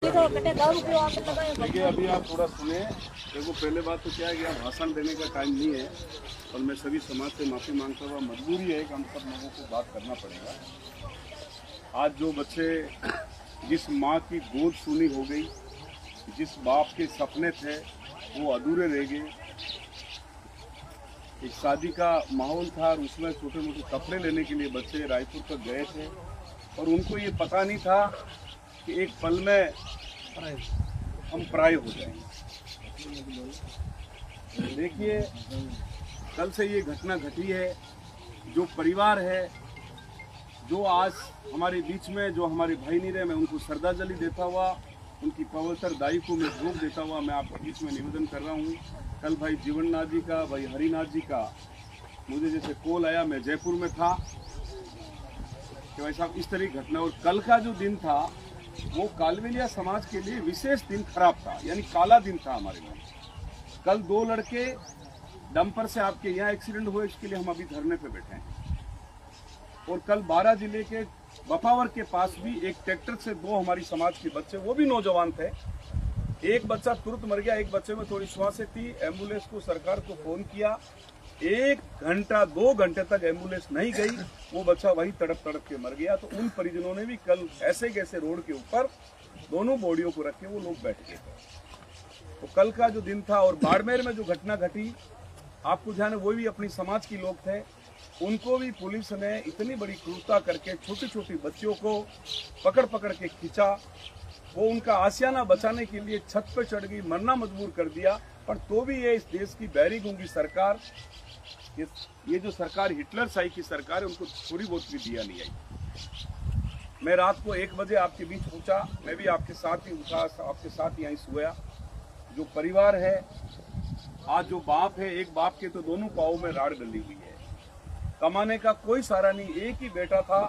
देखिए अभी आप थोड़ा सुने। देखो पहले बात तो क्या है कि आप भाषण देने का टाइम नहीं है, और मैं सभी समाज से माफ़ी मांगता हुआ, मजबूरी है कि हम सब लोगों को बात करना पड़ेगा। आज जो बच्चे, जिस माँ की गोद सूनी हो गई, जिस बाप के सपने थे वो अधूरे रह गए। एक शादी का माहौल था और उसमें छोटे मोटे कपड़े लेने के लिए बच्चे रायपुर तक गए थे, और उनको ये पता नहीं था कि एक पल में हम पराये हो जाएंगे। देखिए कल से ये घटना घटी है। जो परिवार है, जो आज हमारे बीच में, जो हमारे भाई नहीं रहे, मैं उनको श्रद्धांजलि देता हुआ, उनकी पवित्र दाई को मैं भोग देता हुआ मैं आपके बीच में निवेदन कर रहा हूँ। कल भाई जीवननाथ जी का, भाई हरिनाथ जी का मुझे जैसे कॉल आया, मैं जयपुर में था कि भाई साहब इस तरह की घटना। और कल का जो दिन था वो कालवेलिया समाज के लिए विशेष दिन खराब था, यानी काला दिन था हमारे लिए। कल 2 लड़के डंपर से आपके यहाँ एक्सीडेंट हुए, इसके लिए हम अभी धरने पे बैठे हैं। और कल 12 जिले के बफावर के पास भी एक ट्रैक्टर से 2 हमारी समाज के बच्चे, वो भी नौजवान थे, एक बच्चा तुरंत मर गया, एक बच्चे में थोड़ी श्वासें थी। एम्बुलेंस को, सरकार को फोन किया, 1 घंटा 2 घंटे तक एम्बुलेंस नहीं गई, वो बच्चा वही तड़प तड़प के मर गया। तो उन परिजनों ने भी कल ऐसे कैसे रोड के ऊपर दोनों बॉडियों को रख के वो लोग बैठ गए थे। तो कल का जो दिन था, और बाड़मेर में जो घटना घटी, आपको ध्यान है, वो भी अपनी समाज के लोग थे, उनको भी पुलिस ने इतनी बड़ी क्रूरता करके छोटी छोटी बच्चियों को पकड़ पकड़ के खींचा। वो उनका आशियाना बचाने के लिए छत पर चढ़ गई, मरना मजबूर कर दिया। पर तो भी ये इस देश की बैरी गूंगी सरकार, ये जो सरकार हिटलर शाही की सरकार है, उनको थोड़ी बहुत भी दिया नहीं आई। मैं रात को 1 बजे आपके बीच पहुंचा, मैं भी आपके साथ ही उठा, आपके साथ ही यहीं सोया। जो परिवार है, आज जो बाप है, एक बाप के तो दोनों पाँव में राड़ डली हुई है, कमाने का कोई सहारा नहीं। एक ही बेटा था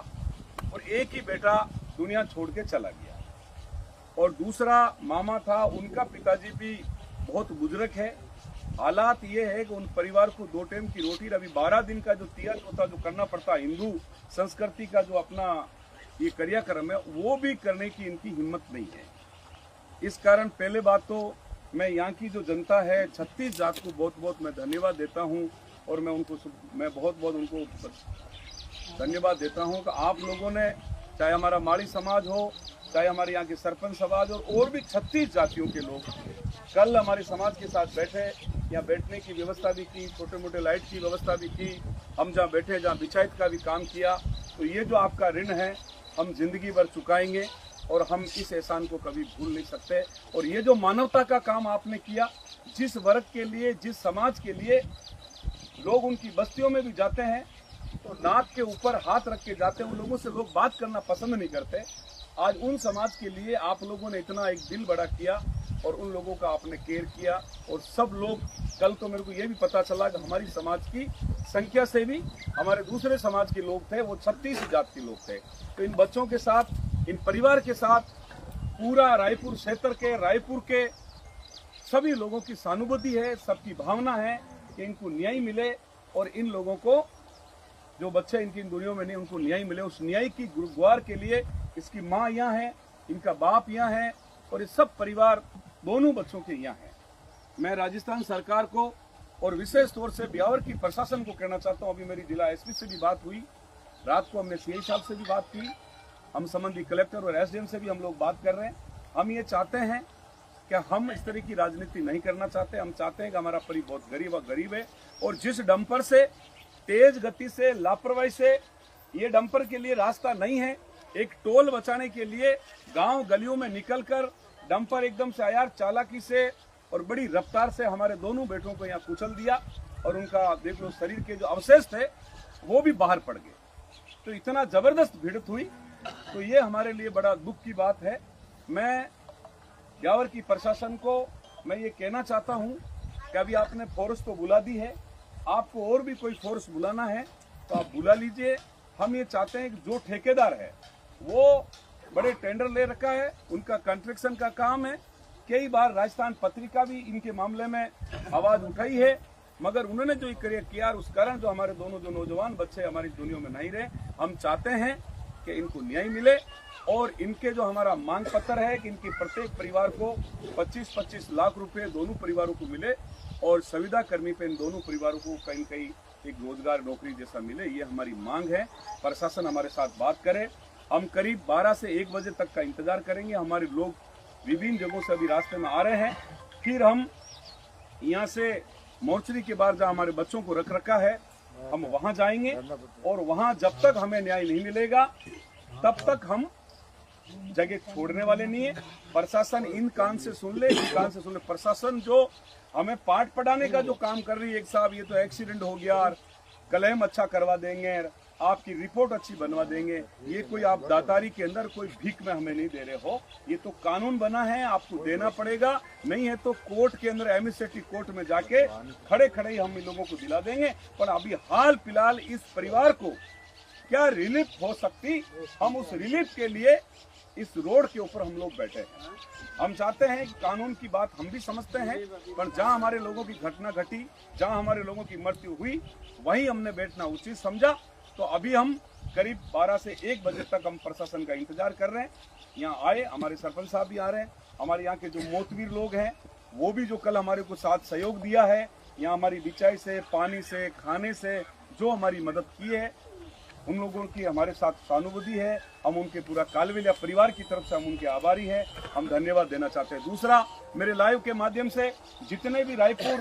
और एक ही बेटा दुनिया छोड़ के चला गया, और दूसरा मामा था, उनका पिताजी भी बहुत बुजुर्ग है। हालात ये है कि उन परिवार को 2 टाइम की रोटी, अभी 12 दिन का जो तीज होता, जो करना पड़ता हिंदू संस्कृति का, जो अपना ये क्रियाक्रम है, वो भी करने की इनकी हिम्मत नहीं है। इस कारण पहले बात तो मैं यहाँ की जो जनता है, 36 जात को बहुत बहुत मैं धन्यवाद देता हूँ, और मैं बहुत बहुत उनको धन्यवाद देता हूँ कि आप लोगों ने, चाहे हमारा माड़ी समाज हो, चाहे हमारे यहाँ के सरपंच समाज और भी 36 जातियों के लोग कल हमारे समाज के साथ बैठे। यहाँ बैठने की व्यवस्था भी की, छोटे मोटे लाइट की व्यवस्था भी की, हम जहाँ बैठे, जहाँ बिछाइत का भी काम किया। तो ये जो आपका ऋण है, हम जिंदगी भर चुकाएंगे, और हम इस एहसान को कभी भूल नहीं सकते। और ये जो मानवता का काम आपने किया, जिस वर्ग के लिए, जिस समाज के लिए लोग उनकी बस्तियों में भी जाते हैं तो नाक के ऊपर हाथ रख के जाते हैं, उन लोगों से लोग बात करना पसंद नहीं करते। आज उन समाज के लिए आप लोगों ने इतना एक दिल बड़ा किया, और उन लोगों का आपने केयर किया। और सब लोग, कल तो मेरे को ये भी पता चला कि हमारी समाज की संख्या से भी हमारे दूसरे समाज के लोग थे, वो 36 जात के लोग थे। तो इन बच्चों के साथ, इन परिवार के साथ पूरा रायपुर क्षेत्र के, रायपुर के सभी लोगों की सहानुभूति है, सबकी भावना है कि इनको न्याय मिले, और इन लोगों को, जो बच्चे इनकी इन दुनिया में नहीं, उनको न्याय मिले। उस न्याय की गुहार के लिए इसकी माँ यहाँ है, इनका बाप यहाँ है, और ये सब परिवार दोनों बच्चों के यहाँ है। मैं राजस्थान सरकार को और विशेष तौर से ब्यावर की प्रशासन को कहना चाहता हूँ। अभी मेरी जिला एसपी से भी बात हुई, रात को हमने सीआई साहब से भी बात की, हम संबंधी कलेक्टर और एसडीएम से भी हम लोग बात कर रहे हैं। हम ये चाहते हैं कि हम इस तरह की राजनीति नहीं करना चाहते। हम चाहते हैं कि हमारा परिवार बहुत गरीब है, और जिस डंपर से तेज गति से, लापरवाही से, ये डंपर के लिए रास्ता नहीं है। एक टोल बचाने के लिए गांव गलियों में निकलकर डंपर एकदम से आया, चालाकी से और बड़ी रफ्तार से हमारे दोनों बेटों को यहाँ कुचल दिया, और उनका देख लो, शरीर के जो अवशेष थे वो भी बाहर पड़ गए। तो इतना जबरदस्त भिड़ंत हुई, तो ये हमारे लिए बड़ा दुख की बात है। मैं ब्यावर की प्रशासन को मैं ये कहना चाहता हूँ कि अभी आपने फोर्स तो बुला दी है, आपको और भी कोई फोर्स बुलाना है तो आप बुला लीजिए। हम ये चाहते हैं कि जो ठेकेदार है वो बड़े टेंडर ले रखा है, उनका कंस्ट्रक्शन का काम है। कई बार राजस्थान पत्रिका भी इनके मामले में आवाज उठाई है, मगर उन्होंने जो कार्य किया, उस कारण जो हमारे दोनों जो नौजवान बच्चे हमारी दुनिया में नहीं रहे। हम चाहते हैं कि इनको न्याय मिले, और इनके जो हमारा मांग पत्र है कि इनके प्रत्येक परिवार को 25-25 लाख रुपए दोनों परिवारों को मिले और संविदा कर्मी पे इन दोनों परिवारों को कहीं कहीं एक रोजगार नौकरी जैसा मिले, ये हमारी मांग है। प्रशासन हमारे साथ बात करे। हम करीब 12 से 1 बजे तक का इंतजार करेंगे। हमारे लोग विभिन्न जगहों से अभी रास्ते में आ रहे हैं। फिर हम यहाँ से मोर्चरी के बाहर जहाँ हमारे बच्चों को रख रखा है हम वहां जाएंगे और वहां जब तक हमें न्याय नहीं मिलेगा तब तक हम जगह छोड़ने वाले नहीं है। प्रशासन इन कान से सुन ले, इन कान से सुन ले। प्रशासन जो हमें पाठ पढ़ाने का जो काम कर रही है, एक साहब ये तो एक्सीडेंट हो गया, क्लेम अच्छा करवा देंगे, आपकी रिपोर्ट अच्छी बनवा देंगे, ये कोई आप दातारी के अंदर कोई भीख में हमें नहीं दे रहे हो। ये तो कानून बना है, आपको देना पड़ेगा। नहीं है तो कोर्ट के अंदर एडमिनिस्ट्रेटिव कोर्ट में जाके खड़े खड़े ही हम इन लोगों को दिला देंगे। पर अभी हाल फिलहाल इस परिवार को क्या रिलीफ हो सकती, हम उस रिलीफ के लिए इस रोड के ऊपर हम लोग बैठे हैं। हम चाहते हैं कि कानून की बात हम भी समझते हैं, पर जहां हमारे लोगों की घटना घटी, जहां हमारे लोगों की मृत्यु हुई, वहीं हमने बैठना उचित समझा। तो अभी हम करीब 12 से 1 बजे तक हम प्रशासन का इंतजार कर रहे हैं। यहाँ आए, हमारे सरपंच साहब भी आ रहे हैं, हमारे यहाँ के जो मोतवीर लोग हैं वो भी जो कल हमारे को साथ सहयोग दिया है, यहाँ हमारी बिचाई से, पानी से, खाने से जो हमारी मदद की है, उन लोगों की हमारे साथ सहानुभूति है। हम उनके पूरा कालवेलिया परिवार की तरफ से हम उनके आभारी हैं, हम धन्यवाद देना चाहते हैं। दूसरा, मेरे लाइव के माध्यम से जितने भी रायपुर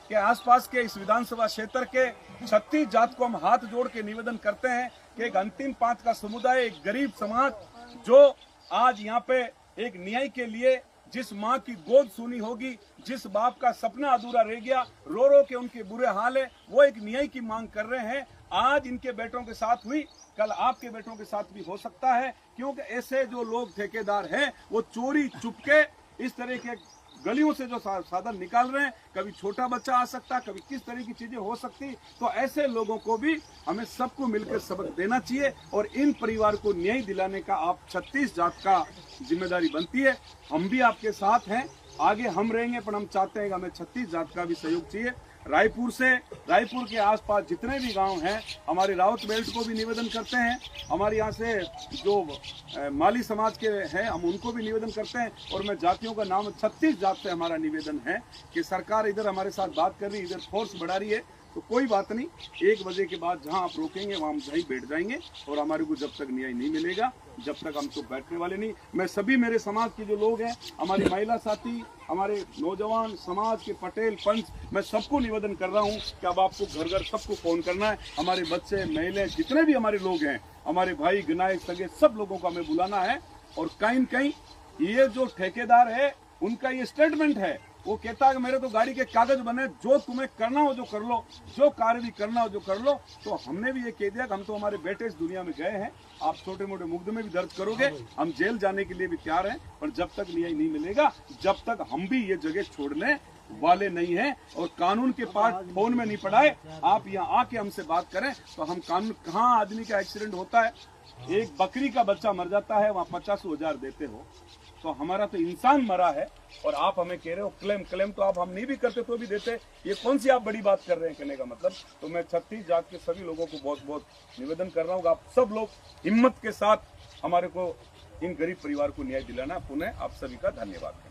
के आसपास के इस विधानसभा क्षेत्र के 36 जात को हम हाथ जोड़ के निवेदन करते हैं कि एक अंतिम पांच का समुदाय, एक गरीब समाज जो आज यहाँ पे एक न्याय के लिए, जिस माँ की गोद सुनी होगी, जिस बाप का सपना अधूरा रह गया, रो रो के उनके बुरे हाल है, वो एक न्याय की मांग कर रहे हैं। आज इनके बेटों के साथ हुई, कल आपके बेटों के साथ भी हो सकता है, क्योंकि ऐसे जो लोग ठेकेदार हैं वो चोरी चुपके इस तरह के गलियों से जो साधन निकाल रहे हैं, कभी छोटा बच्चा आ सकता, कभी किस तरह की चीजें हो सकती। तो ऐसे लोगों को भी हमें सबको मिलकर सबक देना चाहिए और इन परिवार को न्याय दिलाने का आप 36 जात का जिम्मेदारी बनती है। हम भी आपके साथ हैं, आगे हम रहेंगे, पर हम चाहते हैं कि हमें 36 जात का भी सहयोग चाहिए। रायपुर से, रायपुर के आसपास जितने भी गांव हैं, हमारे राउत बेल्ट को भी निवेदन करते हैं, हमारे यहाँ से जो माली समाज के हैं हम उनको भी निवेदन करते हैं। और मैं जातियों का नाम 36 जात से हमारा निवेदन है कि सरकार इधर हमारे साथ बात कर रही है, इधर फोर्स बढ़ा रही है, तो कोई बात नहीं, 1 बजे के बाद जहां आप रोकेंगे वहां हम वहीं बैठ जाएंगे और हमारे को जब तक न्याय नहीं मिलेगा जब तक हम तो बैठने वाले नहीं। मैं सभी मेरे समाज के जो लोग हैं, हमारी महिला साथी, हमारे नौजवान समाज के पटेल पंच, मैं सबको निवेदन कर रहा हूं कि अब आपको घर घर सबको फोन करना है। हमारे बच्चे, महिलाएं, जितने भी हमारे लोग हैं, हमारे भाई गनाए सगे, सब लोगों को हमें बुलाना है। और कहीं कहीं ये जो ठेकेदार है उनका ये स्टेटमेंट है, वो कहता है कि मेरे तो गाड़ी के कागज बने, जो तुम्हें करना हो जो कर लो, जो कार्य भी करना हो जो कर लो। तो हमने भी ये कह दिया कि हम तो हमारे बेटे इस दुनिया में गए हैं, आप छोटे मोटे मुकदमे भी दर्ज करोगे, हम जेल जाने के लिए भी तैयार हैं, पर जब तक न्याय नहीं मिलेगा जब तक हम भी ये जगह छोड़ने वाले नहीं हैं। और कानून के पाठ फोन में नहीं पढ़ाए, आप यहाँ आके हमसे बात करें तो हम कानून, कहाँ आदमी का एक्सीडेंट होता है, एक बकरी का बच्चा मर जाता है, वहाँ 50,000 देते हो, तो हमारा तो इंसान मरा है और आप हमें कह रहे हो क्लेम तो आप हम नहीं भी करते तो भी देते। ये कौन सी आप बड़ी बात कर रहे हैं कहने का मतलब। तो मैं 36 जात के सभी लोगों को बहुत बहुत निवेदन कर रहा हूँ, आप सब लोग हिम्मत के साथ हमारे को इन गरीब परिवार को न्याय दिलाना। पुनः आप सभी का धन्यवाद।